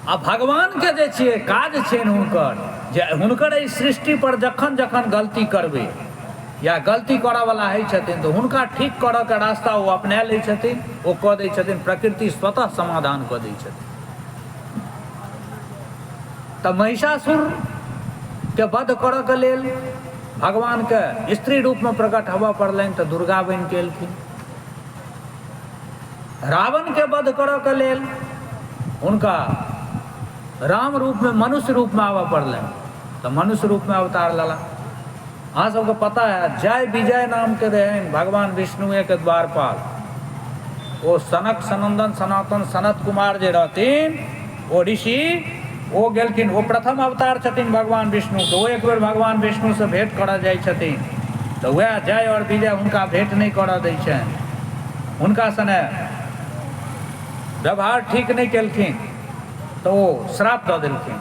आ भगवान के जे छियै काज छियनि हुनकर, जे हुनकर एहि सृष्टि पर जखन जखन गलती करबै या गलती करऽ वाला होइ छथिन तऽ हुनका ठीक करऽ के रास्ता ओ अपना लै छथिन, ओ कऽ दै छथिन, प्रकृति स्वतः समाधान कऽ दै छथिन। तऽ महिषासुर के वध करऽ के लेल भगवान के स्त्री रूप में प्रकट होबऽ पड़लनि तऽ दुर्गा बनि के एलखिन। रावण के वध करऽ के लेल हुनका राम रूप में मनुष्य रूप में आबऽ पड़लनि तऽ मनुष्य रूप में अवतार लेला। अहाँ सबके पता है जय विजय नाम के रहन भगवान विष्णु के द्वारपाल, वो सनक सनंदन सनातन सनत कुमार जे रहथिन वो ऋषि, वो गेलखिन, वो प्रथम अवतार छथिन भगवान विष्णु। तो वो एक बेर भगवान विष्णु से भेंट करऽ जाइ छथिन तो वह जय और विजय हुनका भेंट नहीं करऽ दै छनि, हुनका सने व्यवहार ठीक नहीं केलखिन तो वो श्राप दऽ देलखिन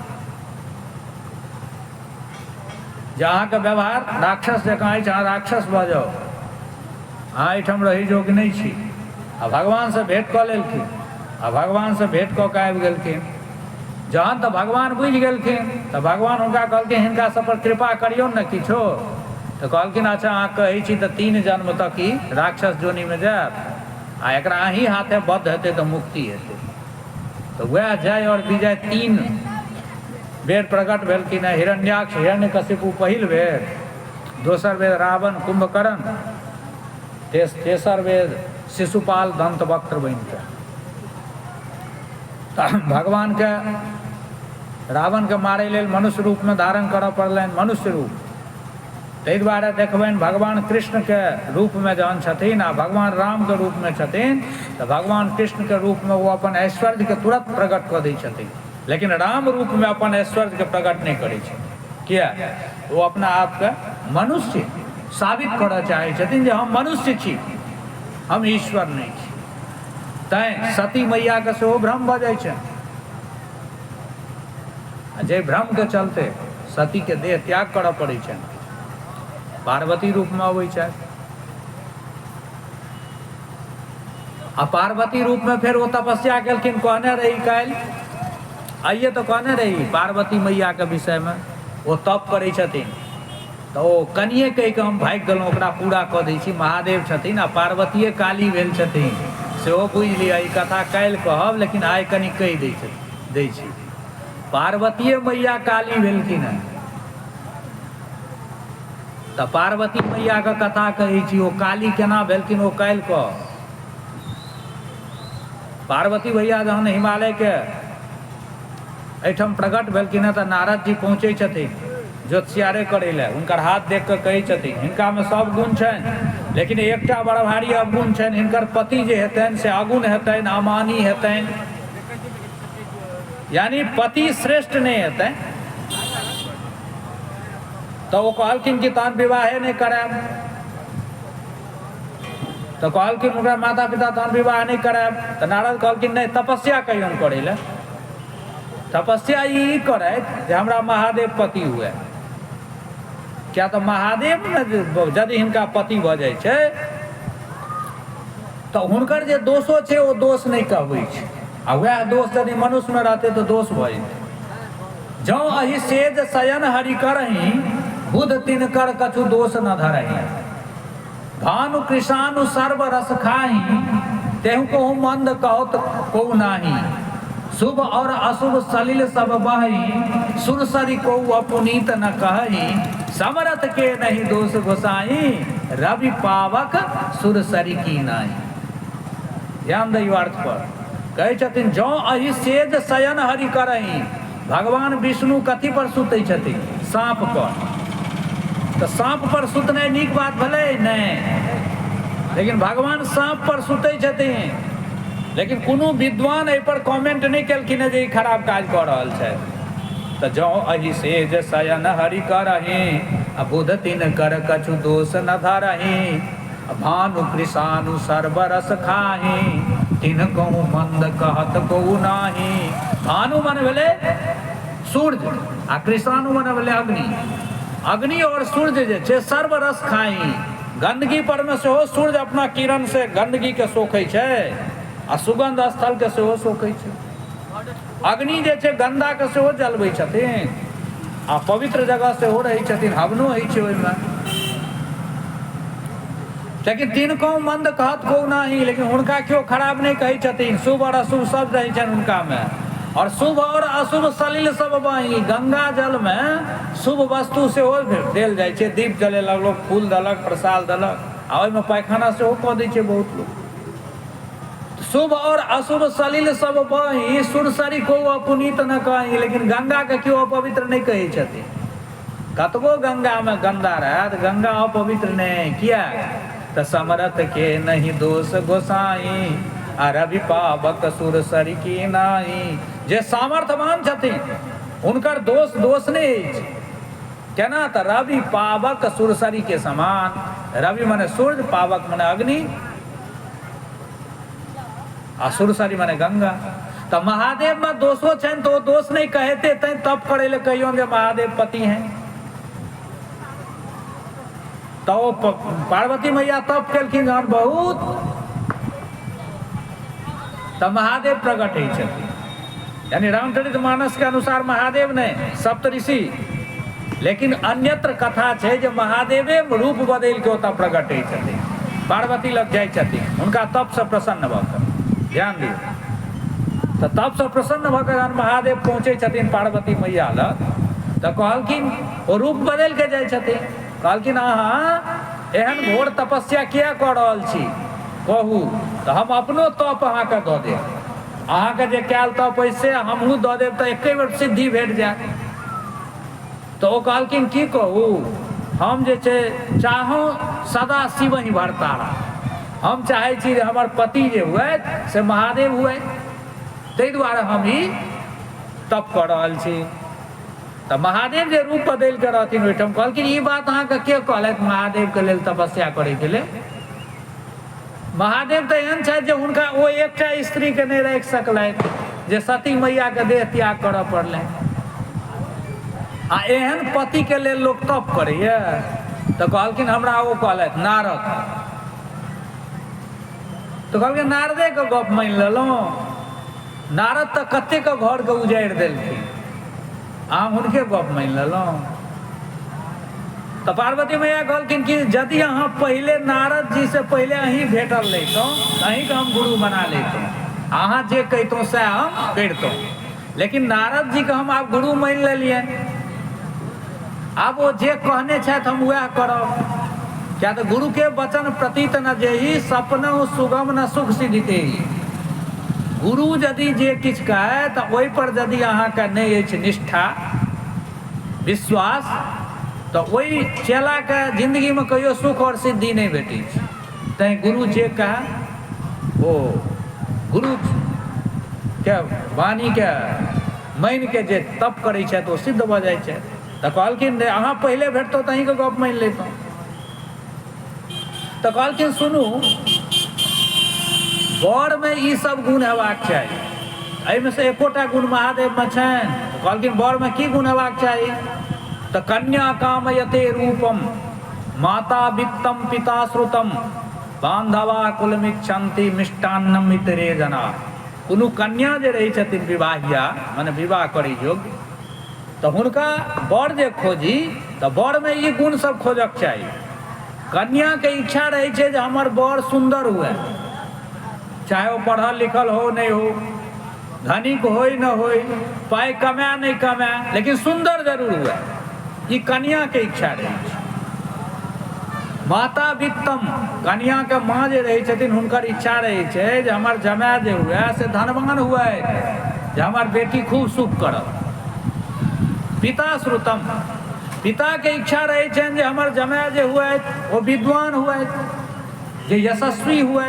जे अहाँके व्यवहार राक्षस जकाँ अछि, अहाँ राक्षस भऽ जाउ, अहाँ एहिठाम रही जोग नहीं छी। आ भगवान से भेंट कऽ लेलखिन, आ भगवान से भेंट कऽ के आबि गेलखिन। जहन तऽ भगवान बुझि गेलखिन तऽ भगवान हुनका कहलखिन हिनका सब पर कृपा करियौ ने किछो, तऽ कहलखिन अच्छा अहाँ कहै छी तऽ 3 जन्म तक ई राक्षस जोनी में जायब, आ एकरा अहीं हाथे बद्ध हेतै तऽ मुक्ति हेतै। तऽ वएह जय और विजय 3 बेर प्रकट भेलखिन है। हिरण्याक्ष हिरण्यकशिपु पहिल बेर, दोसर बेर रावण कुंभकर्ण, तेसर बेर शिशुपाल दंतवक्त्र बनि के। भगवान के रावण के मारे लेल मनुष्य रूप में धारण करऽ पड़लनि, मनुष्य रूप। ताहि दुआरे देखबनि भगवान कृष्ण के रूप में जहन छथिन आ भगवान राम के रूप में छथिन तऽ भगवान कृष्ण के रूप में वो अपन ऐश्वर्य के तुरंत प्रकट कऽ दै छथिन, लेकिन राम रूप में अपन ऐश्वर्य के प्रकट नहीं करै छथिन। किया? वो अपना आप के मनुष्य साबित करऽ चाहै छथिन जे हम मनुष्य छी, हम ईश्वर नहीं छी। तैं सती मैया के सेहो भ्रम भऽ जाइ छै, जे भ्रम के चलते सती के देह त्याग करऽ पड़ै छै, पार्वती रूप में अबै छै। आ पार्वती रूप में फिर वो तपस्या केलखिन, कहने रही काल्हि, आइए तो कहने रही पार्वती मैया के विषय में, वो तप करै छथिन तऽ ओ कनिए कहि के हम भागि गेलहुँ, ओकरा पूरा कऽ दै छी। महादेव छथिन आ पार्वतीये काली भेल छथिन, सेहो बुझि लिअ। ई कथा काल्हि कहब, लेकिन आइ कनि कहि दै छी। पार्वतीये मैया काली भेलखिन है तऽ पार्वती मैया के कथा कहै छी। ओ काली केना भेलखिन ओ काल्हि कह। पार्वती भैया जहन हिमालय के एहिठाम प्रकट भेलखिन है तऽ नारद जी पहुँचे छथिन ज्योतिषियारे करै लए। हुनकर हाथ देख के कहै छथिन हिनका में सब गुण छनि, लेकिन एकटा बड़ भारी अवगुण छनि, हिनकर पति जे हेतनि से अगुण हेतनि, अमानी हेतनि, यानी पति श्रेष्ठ नहीं हेतनि। तो वो कहलखिन कि तहन विवाहे नहीं करायब, तो कहलखिन ओकरा माता पिता तहन विवाह नहीं करायब। तो नारद कहलखिन नहीं, तपस्या कहियौन करै लए। तपस्या ई करे जे हमरा महादेव पति हुए। क्या तो महादेव में यदि हिनका पति भऽ जाइ छै तऽ हुनकर जे दोषो छै ओ दोष नहीं कहबै छै, आ वएह दोष यदि मनुष्य में रहते तो दोष भऽ जेतै। जँ अहि सेज शयन हरि करहि, बुध तिनकर कछु दोष न धरहि। भानु कृषानु सर्व रस खाहि, तेहु कहु मंद कहत कहु नाही। शुभ और अशुभ सलिल सब बहि, सुरसरी कहु अपुनीत न कहहि। समरथ के नहीं दोष गोसाई, रवि पावक सुरसरी की नाही। ध्यान दैयो अर्थ पर। कहै छथिन जँ अहि सेज शयन हरि करहि, भगवान विष्णु कथी पर सुतै छथिन? साँप पर। तऽ साँप पर सुतनाइ नीक बात भेलै? नहीं। लेकिन भगवान साँप पर सुतै छथिन, लेकिन कोनो विद्वान एहि पर कमेंट नहीं केलखिन है जे ई खराब काज कऽ रहल छै। तऽ जँ अहि सेज शयन हरि करहि, आ बुध तिनकर कछु दोष न धरहि। भानु कृषानु सर्व रस खाहि, तिनकहु मंद कहत कहु नाही। भानु मन भेलै सूर्य आ कृषाणु मन भेलै अग्नि। अग्नि और सूर्य जे छै सर्व रस खाई, गंदगी पर में सेहो सूर्य अपना किरण से गंदगी के सोखै छै आ सुगंध स्थल के सेहो सोखै छै। अग्नि जे छै गंदा के सेहो जलबै छथिन आ पवित्र जगह सेहो रहै छथिन, हवनो होइ छै ओहिमे। लेकिन तिनको मंद कहत को नहीं, लेकिन हुनका क्यों खराब नहीं कहै छथिन। शुभ और अशुभ सब रहै छनि हुनका में, और शुभ और अशुभ सलिल सब बही। गंगा जल में शुभ वस्तु सेहो देल जाइ छै, दीप जलेलक लोग, फूल देलक, प्रसाद देलक, आ ओहिमे पैखाना सेहो कऽ दै छै बहुत लोग। शुभ और अशुभ सलिल सब बही, सुरसरी को अपुनीत न कही, लेकिन गंगा के क्यों अपवित्र नहीं कहै छथिन। कतबो गंगा में गंदा रहे तो गंगा अपवित्र नहीं किया, तो समरथ के नहीं दोष गोसाई, आ रवि पावक सुरसरी की नाई। जे सामर्थ्यवान छथिन उनकर दोष नहीं अछि। केना तो रवि पावक सुरसरी के समान। रवि माने सूर्य, पावक माने अग्नि, आ सुरसरी माने गंगा। तो महादेव में दोषो छनि तो वो दोष नहीं कहते, तै तप करे ले कहियो जे महादेव पति हैं। तो पार्वती मैया तप केलखिन हन बहुत, तो महादेव प्रकट होइ छथिन। यानी रामचरित मानस के अनुसार महादेव नहीं, सप्तऋषि। लेकिन अन्यत्र कथा छै जे महादेवे रूप बदल के ओतऽ प्रकट होइ छथिन, पार्वती लग जाइ छथिन, हुनका तप से प्रसन्न भऽ कऽ। ध्यान दियौ, तो तप से प्रसन्न भऽ कऽ महादेव पहुँचे छथिन पार्वती मैया लग, तो कहलखिन, ओ रूप बदल के जाइ छथिन, कहलखिन अहाँ एहन घोर तपस्या किया कऽ रहल छी, कहू तो हम अपनो तप अहाँके दऽ देब। अहाँके जे कयल तप ओइसे हमहूँ दऽ देब, तो एके बेर सिद्धि भेट जायत। तो ओ कहलखिन की कहू, हम जे छै चाहूँ सदा शिव ही भरतारा। हम चाहै छी जे हमर पति जे हुए से महादेव हुए, ताहि दुआरे हम ही तप कऽ रहल छी। तो महादेव जे रूप बदल के रहथिन ओहिठाम, कहलखिन ई बात अहाँके के कहलथि महादेव के लेल तपस्या करे के लेल। महादेव तो एहन छथि जे हुनका ओ एकटा स्त्री के नहीं राखि सकलथि, जे सती मैया के देह त्याग करऽ पड़लनि। आ एहन पति के लेल लोग तप करैया। तो कहलखिन हमरा ओ कहलथि नारद। तो कहलखिन नारदे के गप मानि लेलहुँ। नारद तो कते के घर के उजाड़ि देलखिन, अहाँ हुनके गप मानि लेलहुँ। तो पार्वती मैया कहलखिन कि यदि अहाँ पहले नारद जी से पहले अहीं भेटल रहितहुँ, अहीं के हम गुरु बना लेतहुँ, अहाँ जे कहितहुँ सएह हम करितहुँ। लेकिन नारद जी के हम आब गुरु मानि लेलियनि, आब वो जे कहने छथि हम वएह करब। क्या तो गुरु के वचन प्रतीत न जेहि, सपनहु सुगम न सुख सिद्धिते। गुरु यदि जे किछु कहे तो ओहि पर यदि अहाँके नहीं अछि निष्ठा विश्वास, तो वही चेला के जिंदगी में कहियो सुख और सिद्धि नहीं भेटी। तैं गुरु जे कहे ओ गुरु के वाणी के मानि के जे तप करै छै तो सिद्ध भऽ जाइ छै। तो कहलखिन अहाँ पहले भेटतहुँ तो अहीं के गप मानि लेतहुँ। तो कहलखिन सुनू, वर में ई सब गुण हेबाक चाही, एहिमे से एकोटा गुण महादेव में छनि। तो कहलखिन वर में की गुण हेबाक चाही, तो कन्या कामयते रूपम, माता वित्तम पिता श्रुतम, बांधवा कुलमिच्छन्ति मिष्टान्नम मितरे जना। कोनो कन्या जे रहै छथिन विवाहिया, माने विवाह करै योग्य, तो हुनका वर जे खोजी तो वर में ई गुण सब खोजक चाही। कन्या के इच्छा रहे छै जे हमर वर सुंदर हुए, चाहे वो पढ़ल लिखल हो नहीं हो, धनिक होय न होय, पाई कमाए नहीं कमाए, लेकिन सुंदर जरूर हुए, ई कन्या के इच्छा रहे छै। माता वित्तम, कन्या के माँ जे रहे छथिन हुनकर इच्छा रहे छै जे हमर जमाए जे हुए से धनवान हुए, जे हमर बेटी खूब सुख करत। पिता श्रुतम, पिता के इच्छा रहे छनि जे हमर जमाए जे हुए वो विद्वान हुए, जे यशस्वी हुए,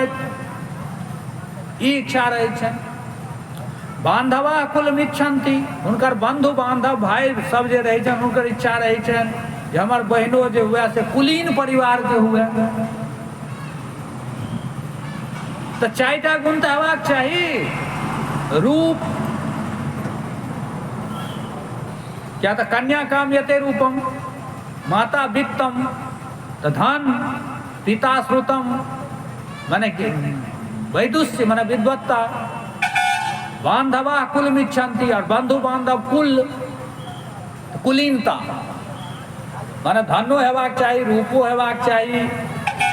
ई इच्छा रहे छनि। बांधवा कुलमिच्छन्ति, हुनकर बंधु बांधव भाई सब जे रहे छनि हुनकर इच्छा रहे छनि जे हमर बहिनो जे हुए से कुलीन परिवार के हुए। तो चारिटा गुण तो हेबाक चाही। रूप, क्या तो कन्या कामयते रूपम, माता वित्तम, तो धन, पिता श्रुतम माने वैदुष्य माने विद्वत्ता, बांधवा कुल मिच्छन्ति, और बंधु बांधव कुल कुलीनता माने धनो हेबाक चाही, रूपो हेबाक चाही,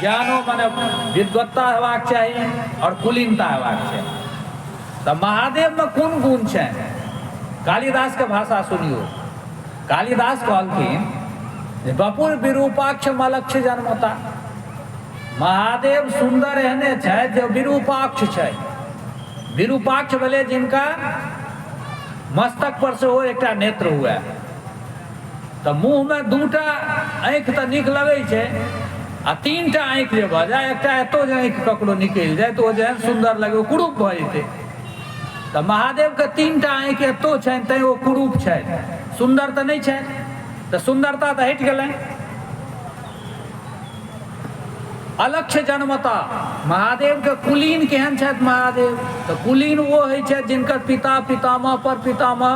ज्ञानो माने विद्वत्ता हेबाक चाही, और कुलीनता हेबाक चाही। तो महादेव में कोन गुण छै? कालिदास के भाषा सुनियो। कालिदास कहलखिन बपुर विरूपाक्ष मलक्ष जन्मता। महादेव सुंदर एहने छै जो विरूपाक्ष छै। विरूपाक्ष भेलै जिनका मस्तक पर से हो एकटा नेत्र हुए, तो मुंह में दूटा आँखि तो नीक लगे छै, आ तीनटा आँखि जे भऽ जाए, एकटा एतो जे आँखि ककरो निकलि जाए तो जेहन सुंदर लगे, कुरूप भऽ जेतै। तो महादेव के तीनटा आँखि एतो छनि, तैं ओ कुरूप छै, सुंदर तो नहीं छै। तो सुंदरता तो हटि गेलै। अलक्ष्य जन्मता, महादेव के कुलीन केहन छथि महादेव? तो कुलीन वो है छै जिनकर पिता पितामह पर पितामह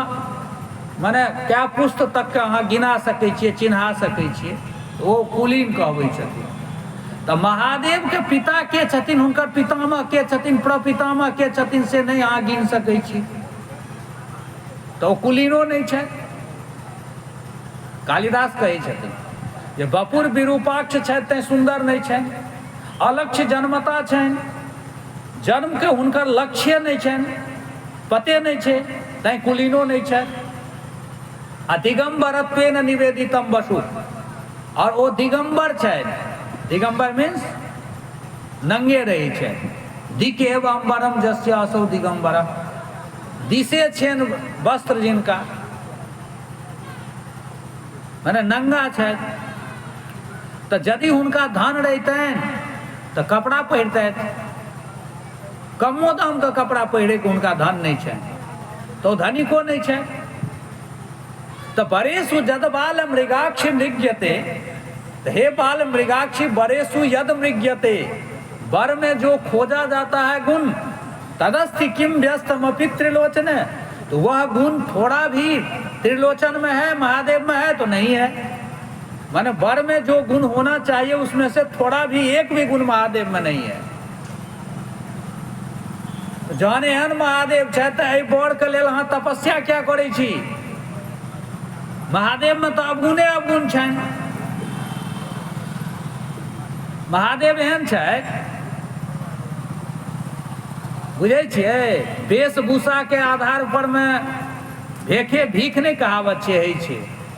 माने क्या पुस्त तक के अहाँ गिना सकै छियै, चिन्हा सकै छियै, ओ कुलीन कहबै छथिन। तो महादेव के पिता के छथिन, हुनकर पितामह के छथिन, प्रपितामह के छथिन, से नहीं अहाँ गिन सकै छी, तो कुलीनो नहीं छै। कालिदास कहै छथिन जे बपुर विरूपाक्ष छथि तैं सुंदर नहीं छनि, अलक्ष्य जन्मता छनि, जन्म के हुनकर लक्ष्य नहीं छनि, पते नहीं छै, तैं कुलीनो नहीं छथि। आ दिगंबरत्वेन निवेदितम वसु, और ओ दिगंबर छथि। दिगंबर मीन्स नंगे रहै छै। दिकेव अम्बरम जस्य असौ दिगंबरम, दिशे छनि वस्त्र जिनका, माने नंगा छथि। तो यदि हुनका धन रहितनि तो कपड़ा पहिरतथि, कमो दाम का कपड़ा पहिरे के हुनका धन नहीं छनि, तो धनिको नहीं छै। तो बरेसु जद बाल मृगाक्षी मृग्यते, हे बाल मृगाक्षी बरेसु यद मृग्यते, बर में जो खोजा जाता है गुण, तदस्थि किम व्यस्तमपि त्रिलोचन, तो वह गुण थोड़ा भी त्रिलोचन में है, महादेव में है तो नहीं है। माने वर में जो गुण होना चाहिए उसमें से थोड़ा भी, एक भी गुण महादेव में नहीं है। जहन एहन महादेव छै तऽ एहि वर के लेल अहाँ तपस्या क्या करै छी? महादेव में तो अवगुणे अवगुण छनि। महादेव एहन छै, बुझे छियै, वेशभूषा के आधार पर में भेखे भीख नहीं कहावत छै,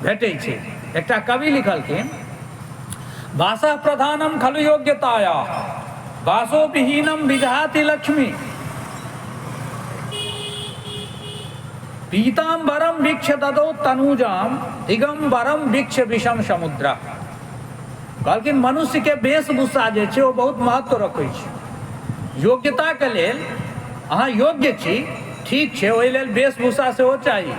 भेटै छै। एकटा कवि लिखलखिन, वासः प्रधानम खलु योग्यताया, वासो विहीनम विजहाति लक्ष्मी, पीताम्बरम वीक्ष ददौ तनुजाम, दिगंबरम वीक्ष विषम समुद्र। कहलखिन मनुष्य के वेशभूषा जे छै ओ बहुत महत्व रखै छै। योग्यता के लेल अहाँ योग्य छी, ठीक छै, ओहि लेल वेशभूषा सेहो चाही।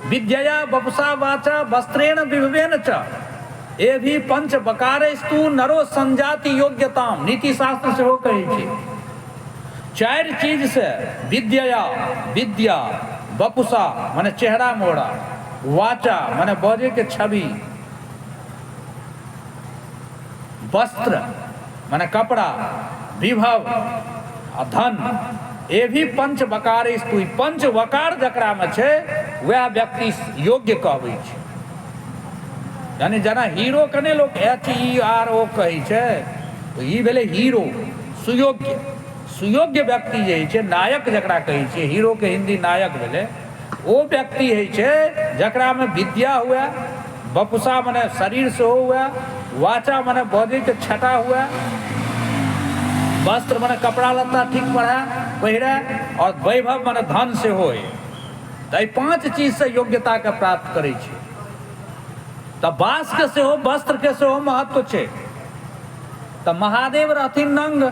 विद्यया वपुषा वाचा वस्त्रेण विभवेन च, ए भी पंच बकारेस्तु नरो संजाति योग्यताम, नीति शास्त्र सेहो कहै छै। चारि चीज से, विद्यया विद्या, वपुषा माने चेहरा मोड़ा, वाचा माने बजे के छवि, वस्त्र माने कपड़ा, विभव आ धन, ये भी पंच वकार स्तु, पंच वकार जकरा में छै वह व्यक्ति योग्य कहबै छै। यानी जना हीरो कने लोग HERO कहै छै, तो ई भेलै हीरो, सुयोग्य। सुयोग्य व्यक्ति जे छै, नायक जकरा कहै छै, हीरो के हिंदी नायक भेलै, वो व्यक्ति है छै जकरा में विद्या हुआ, वपुषा माने शरीर से हुआ, वाचा माने बॉडी के छटा हुआ, वस्त्र माने कपड़ा लत्ता ठीक पहिरे, और वैभव माने धन से हो। तो पांच चीज से योग्यता के प्राप्त करे छै। तो बास के सेहो, वस्त्र के सेहो महत्व छै। तो महादेव रहथिन नंग,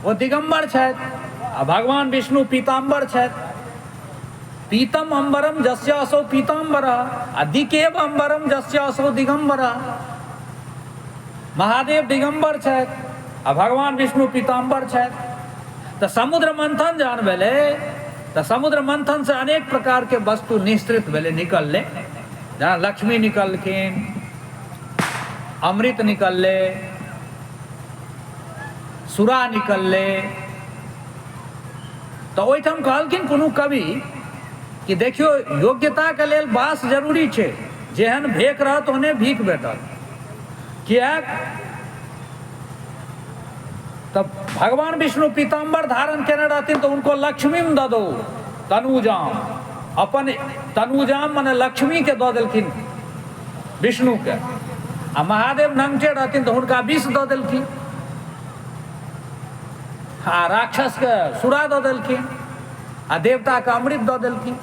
वो दिगंबर छथि, आ भगवान विष्णु पीताम्बर छथि। पीतम अम्बरम जस्य असौ पीताम्बर, आ दिकेव अम्बरम जस्य असौ दिगंबर। महादेव दिगंबर छथि आ भगवान विष्णु पीताम्बर छथि। तो समुद्र मंथन जहन भेलै, तो समुद्र मंथन से अनेक प्रकार के वस्तु निश्चित भेलै, निकलले। जहाँ लक्ष्मी निकलखिन, अमृत निकलले, सुरा निकलले, तो ओहिठाम कहलखिन कोनो कवि कि देखियो योग्यता के लेल वास जरूरी छै, जेहन भेक रहत ओहने भीख भेटत। किएक तब भगवान विष्णु पीताम्बर धारण केने रहथिन तो उनको लक्ष्मी में दऽ दो तनुजाम, अपन तनुजाम माने लक्ष्मी के दऽ देलखिन विष्णु के। आ महादेव नंगटे रहथिन तो हुनका विष दऽ देलखिन, आ राक्षस के सुरा दऽ देलखिन, आ देवता के अमृत दऽ देलखिन।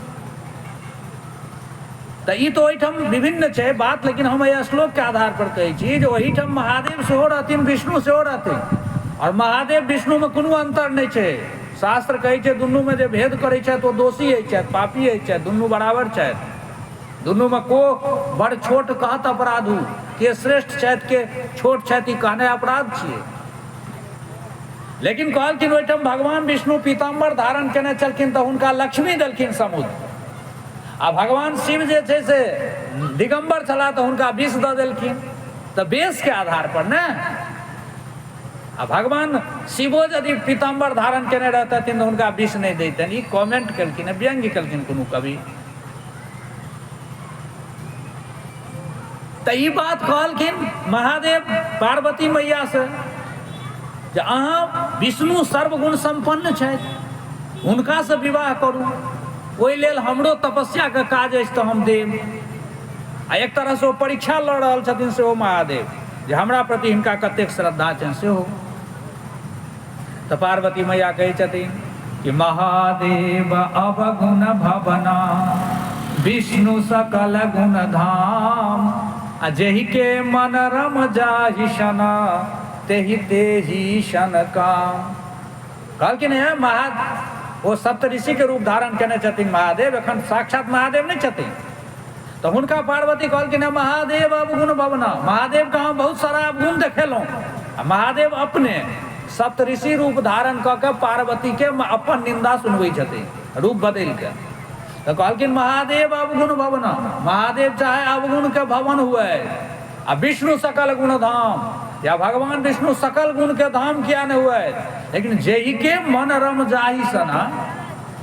तो ई तो ओहिठाम विभिन्न छै बात, लेकिन हम एहि श्लोक के आधार पर कहै छी जे ओहिठाम महादेव सेहो रहथिन, विष्णु सेहो रहथिन, और महादेव विष्णु में कोनो अंतर नहीं छै। शास्त्र कहै छै दुनू में जे भेद करै छथि ओ दोषी होइ छथि, पापी होइ छथि, दुनू बराबर छथि। दुनू में को बड़ छोट कहत अपराधू, के श्रेष्ठ छथि के छोट छथि, ई कहने अपराध छियै। लेकिन कहलखिन ओहिठाम भगवान विष्णु पीताम्बर धारण केने छलखिन तऽ हुनका लक्ष्मी देलखिन समुद्र, आ भगवान शिव जे छै से दिगंबर छलाह तऽ हुनका विष दऽ देलखिन। तऽ वेश के आधार पर ने, आ भगवान शिवो यदि पीताम्बर धारण केने रहतथिन तऽ हुनका विष नहीं दैतन। ई कमेंट केलखिन, व्यंग्य केलखिन कोनो कवि। तऽ ई बात कहलखिन महादेव पार्वती मैया से जे अहाँ विष्णु सर्वगुण संपन्न छथि, हुनका से विवाह करू, ओहि लेल हमरो तपस्या के काज अछि तऽ हम देब। आ एक तरह से ओ परीक्षा लऽ रहल छथिन सेहो महादेव, जे हमरा प्रति हिनका कतेक श्रद्धा छनि सेहो। तऽ पार्वती मैया कहै छथिन कि महादेव अवगुण भवना विष्णु सकल गुण धाम, आ जेहि के मन रम जाहि सन तेहि तेहि शन काम। कहलखिन है वो सप्तऋषि के रूप धारण केने छथिन महादेव, एखन साक्षात महादेव नहीं छथिन। तो हुनका पार्वती कहलखिन है महादेव अवगुण भवना, महादेव का हम बहुत सारा अवगुण देखेलहुँ। महादेव अपने सप्तऋषि रूप धारण कऽ के पार्वती के अपन निंदा सुनबै छथिन, रूप बदल के। तो कहलखिन महादेव अवगुण भवना, महादेव चाहे अवगुण के भवन हुए, आ विष्णु सकल गुण धाम, या भगवान विष्णु सकल गुण के धाम किया नहीं हुए, लेकिन जेहि के मन रम जाहि सना,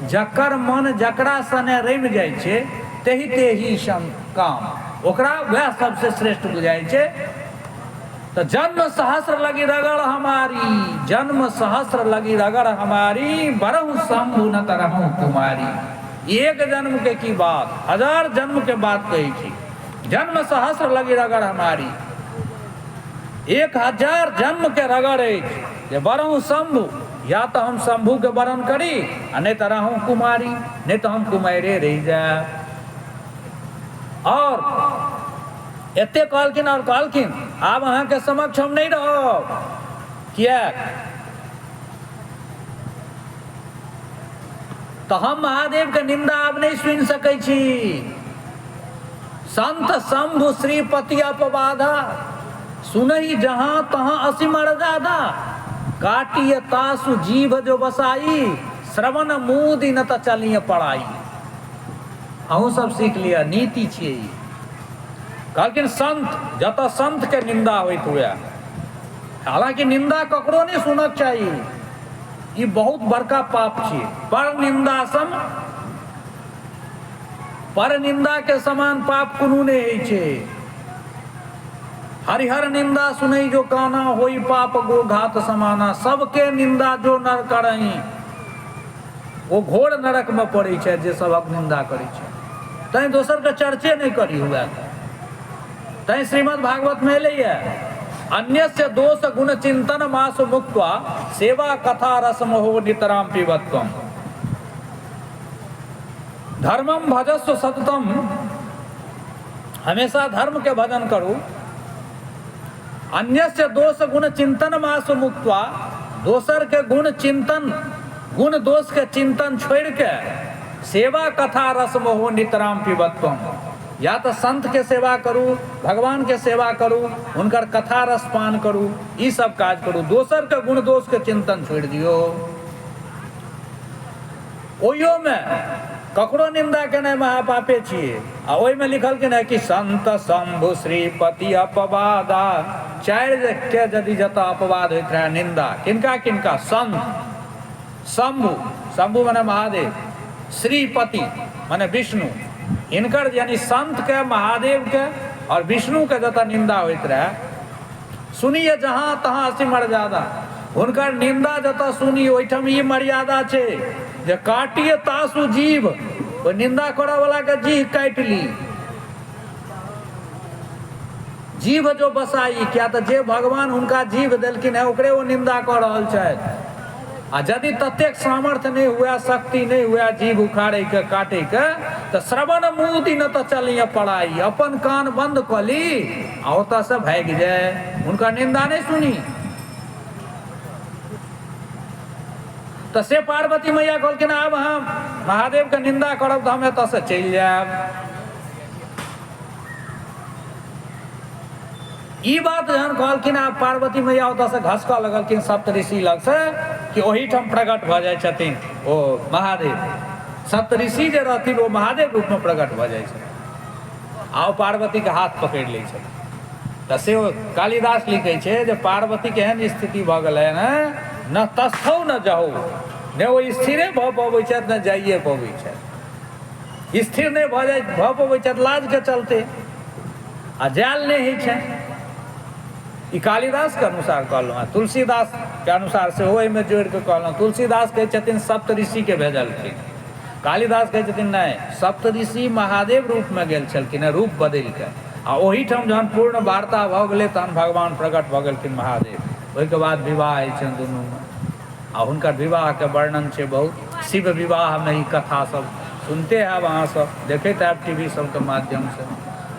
जकर मन जकरा सने रमि जाइ छै तेहि तेहि सन काम, ओकरा वह सबसे श्रेष्ठ बुझाइ छै। तो जन्म सहस्र लगी रगड़ हमारी, जन्म सहस्र लगी रगड़ हमारी, बरहु शंभु न तरहु कुमारी। एक जन्म के की बात, 1000 जन्म के बात कही थी। जन्म सहस्र लगी रगड़ हमारी, 1000 जन्म के रगड़ है। बरहु शंभु, या तो हम शंभु के वरण करी, नहीं तो रहूं कुमारी, नहीं तो हम कुमारे रह जाए। और एते कहलखिन और कहलखिन आब अहाँ के समक्ष हम नहीं रहो, किया तो हम महादेव के निंदा आब नहीं सुन सकै छी। संत शंभु श्रीपति अपबाधा, सुनई जहां तहां असीम मर्यादा, काटिय तासु जीव जो बसाई, श्रवण मूदी न त चलिए पढ़ाई। अहूँ सब सीख लिया, नीति छियै। कहलखिन संत, जत संत के निंदा होइत हुए, हालांकि निंदा ककरो नहीं सुनक चाहिए, ये बहुत बड़का पाप छियै। पर निंदा सम, पर निंदा के समान पाप कोनो नहीं होइ छै। हरिहर निंदा सुनई जो काना, होई पाप गो घात समाना। सबके निंदा जो नर करई, वो घोर नरक में पड़े छै जे सबक निंदा करे छै। तैं दोसर के चर्चे नहीं करी हुए। तैं श्रीमद् भागवत में एलैया, अन्यस्य दोष गुण चिंतन मास मुक्त्वा, सेवा कथा रसमहो नितराम पिबत्वम। धर्मम भजस्व सततम, हमेशा धर्म के भजन करू। अन्यस्य दोष गुण चिंतन मास मुक्त्वा, दोसर के गुण चिंतन, गुण दोष के चिंतन छोड़ के सेवा कथा रसमहो नितराम पिबत्वम। या तो संत के सेवा करू, भगवान के सेवा करू, उनकर कथा रस पान करू, ये सब काज करू। दोसर के गुण दोष के चिंतन छोड़ दियो। ओहियो में ककरो निंदा केनाइ महापापे छियै। आ ओहि में लिखल के कि संत शंभु श्रीपति अपवादा, 4 के यदि जतऽ अपवाद होइत रहे निंदा, किनका किनका, संत, शंभु शंभु माने महादेव, श्रीपति माने विष्णु, इनकर यानी संत के, महादेव के और विष्णु के जतऽ निंदा होइत रहे, सुनिए जहाँ तहाँ हंसी मर्यादा, हुनकर निंदा जतऽ सुनी ओहिठाम ई मर्यादा छै जे काटिए तासु जीव, ओ निंदा करऽ वाला के जीह काटि ली, जीव जो बसाई, क्या तो जे भगवान हुनका जीव देलखिन है ओकरे वो निंदा कर रहल छथि। आ यदि ततेक सामर्थ्य नहीं हुआ, शक्ति नहीं हुआ जीव उखाड़े के काटे के, तो श्रवण मुँह दिन तो चलिए पड़ाई, अपन कान बंद कर ली आ ओतऽ से भाग जाए, उनका निंदा नहीं सुनी। तो से पार्वती मैया कहलखिन अब हम महादेव के निंदा करब तो हम एतऽ से चलि जायब। ई बात जहन कहलखिन, आब पार्वती मैया ओतऽ से घसकऽ लगलखिन सप्तऋषि लग से कि ओहीठाम प्रकट भऽ जाइ छथिन ओ महादेव। सप्तऋषि जे रहथिन ओ महादेव रूप में प्रकट भऽ जाइ छथिन आ पार्वती के हाथ पकड़ि लै छथिन। तऽ से कालिदास लिखै छै जे पार्वती के एहन स्थिति भऽ गेलै न तस्थौ न जाहु, ने ओ स्थिरे भऽ पबै छथि, न जाइए पबै छथि, स्थिर नहि भऽ पबै छथि लाज के चलते, आ जायल नहि होइ छै। ई कालिदास के अनुसार कहलहुँ हैं, तुलसीदास के अनुसार से ओहिमे जोड़ि कऽ कहलहुँ। तुलसीदास कहै छथिन सप्तऋषि के भेजलखिन, कालिदास कहै छथिन नहि, सप्तऋषि महादेव रूप में गेल छलखिन, रूप बदलि के, आ ओहीठाम जहन पूर्ण वार्ता भऽ गेलै तहन भगवान प्रकट भऽ गेलखिन महादेव। ओहिके बाद विवाह होइ छनि दुनूमे, आ हुनकर विवाह के वर्णन छै बहुत। शिव विवाह में ई कथा सब सुनते हैब अहाँ सब, देखैत हैब टीवी सबके माध्यम से।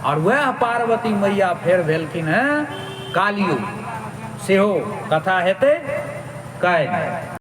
और वह पार्वती मैया फेर भेलखिन हैं कालियो, सेहो कथा हेतै काल्हि।